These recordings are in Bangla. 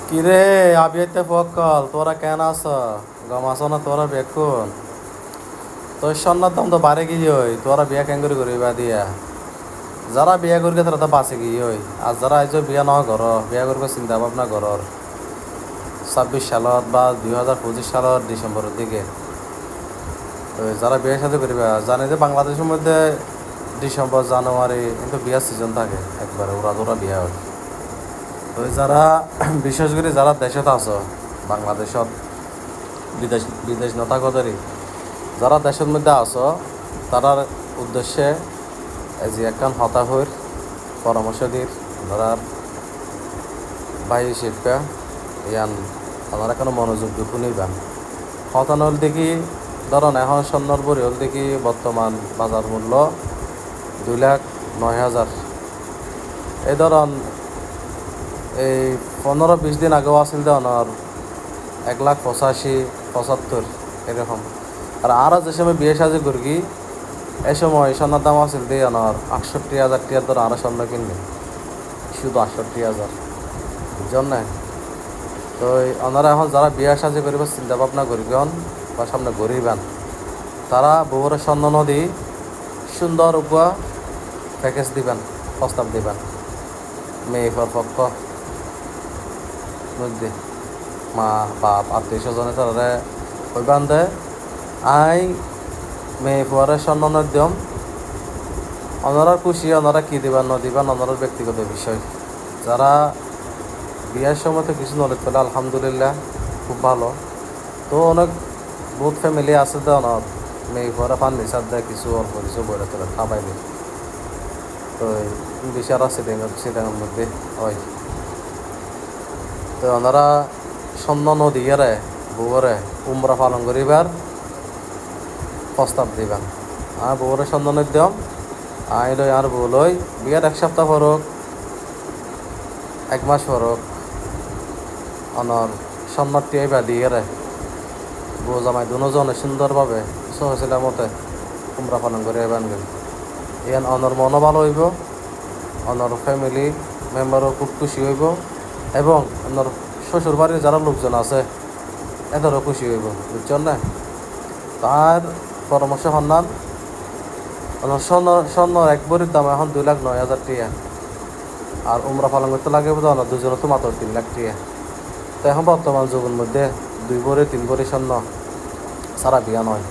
কিরে আবিয়াতে ফকল তোরা কেন আছ গম আছ না তোরা বেকুন তোর সন্ন্যার দাম তো বাড়ে গিয়ে হই তোরা বিয়া কেন করিবা দিয়া যারা বিয়া করিকে তারা তো বাঁচে গিয়ে হই আর যারা আইজ বিয়া নয় ঘর বিয়া করবে চিন্তা ভাবনা ঘরর 26 সালত বা 2025 সালের ডিসেম্বরের দিকে তো যারা বিয়ে সাথে করিবা জানে যে বাংলাদেশের মধ্যে ডিসেম্বর জানুয়ারি কিন্তু বিয়ার সিজন থাকে একবারে ওরা ওরা বিয়া হয়। তো যারা বিশেষ করে যারা দেশত আছো বাংলাদেশত বিদেশ বিদেশ নথাকতারি যারা দেশের মধ্যে আছো তারার উদ্দেশ্যে এই যে একখান হতাহর পরামর্শ দির ধরার ভাই শিক্ষা ইয়ান আমার এখনো মনোযোগ দিয়ে শুনিবেন হতানল দেখি ধরুন এখন স্বর্ণর পরি হল দেখি বর্তমান বাজার মূল্য 2,09,000। এই ধরুন এই 15-20 দিন আগেও আসছিল ধরনের 1,85,75 এরকম। আর যে সময় বিয়ে সাজে করি এই সময় স্বর্ণের দাম আসছিল দিয়ে আমার 68,000 টিয়ার ধর আরও স্বর্ণ কিনবে শুধু 68,000 বুঝছেন না। তো ওনারা এখন যারা বিয়ে সাজে করিব চিন্তা ভাবনা করিবেন বা সামনে গরিবেন তারা বহুরে স্বর্ণ নদী সুন্দর উপা প্যাকেজ দিবেন প্রস্তাব দিবেন মেয়ে পক্ষ মধ্যে মা বাপ আত্মীয় স্বজনে তারা কইবান দে আই মেয়ে ফুয়ারে স্বর্ণ নদ্যম ওনারা খুশি ওনারা কী দিবেন ন দিবেন ওনার ব্যক্তিগত বিষয়। যারা বিয়ের সময় তো কিছু নলেজ পেলে আলহামদুলিল্লাহ খুব ভালো। তো অনেক বহুত ফ্যামিলি আছে তো অনেক মেয়ে ফুয়ারা ফান নিচার দেয় কিছু অল্প কিছু বইলে তোলে খাবাইলে তো বেশি আর সিটাঙের মধ্যে হয়। তো ওনারা স্বর্ণ নদীয়ারে বউরে উমরা পালন করিবার প্রস্তাব দিবেন আর বউরে স্বর্ণ নদ্যম আই লই আর বউ লই বিয়ার 1 সপ্তাহ ফরক 1 মাস ফরক অনর স্বর্ণটি আইবা দিয়ারে বউ জামাই দুজনে সুন্দরভাবে সহজের মতে উমরা পালন করে এবার ইয়ান অনর মনও ভালো হইব অনর ফ্যামিলি মেম্বারও খুব খুশি হইব এবং অনর শ্বশুর বাড়ির যারা লোকজন আছে এদেরও খুশি হইব বুঝছেন না। তার পরামর্শ সন্ধান স্বর্ণ এক বড়ির দাম এখন 2,09,000 টিয়া আর উমরা পালন করতে লাগে বোধ হয় দুজনে তো মাত্র 3 লাখ টিয়া। তো এখন বর্তমান যুগের মধ্যে 2 বড়ি 3 বড়ি স্বর্ণ সারা বিয়া নয়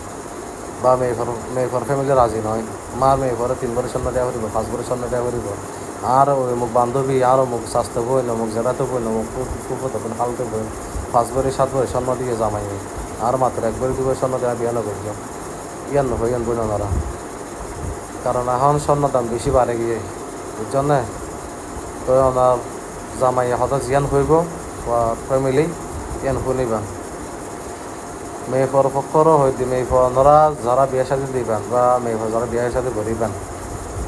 বা মেয়েফর ফ্যামিলি রাজি নয় মার মেয়েফরে 3 বড়ি স্বর্ণ দেওয়া করিব 5 বড়ি স্বর্ণ দেওয়া করিব আর ওই মুখ বান্ধবী আর মুখ স্বাস্থ্য বই না মুখ জেলাতে বই না মুখ ফুফত বোন হালতে বই 5 বড়ি 7 বড়ি স্বর্ণ দিয়ে জামাই আর মাত্র 1 বড়ি 2 বড়ি স্বর্ণ দেওয়া বিয়া না করিব ইয়ান হইয়ান বই না কারণ এখন স্বর্ণের দাম বেশি বাড়ে গিয়ে বুঝছেন না। তো ওনার জামাই হঠাৎ জিয়ান হইব বা ফ্যামিলি ইয়ান শুনিবেন মেয়ে পক্ষরও হইতে মেয়ে ওনারা যারা বিয়ে সাথে দিবেন বা মেয়ে যারা বিয়ে সাথে করিবেন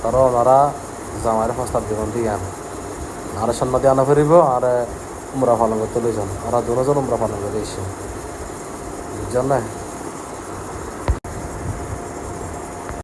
তারা ওনারা জামাইয়ের প্রস্তাব দিবেন দিয়ান আর স্বর্ণ দিয়ে আনা ফিরিব আর উমরা পালন করতে লইছেন ওরা দুজন উমরা পালন করে এসে বুঝছেন না।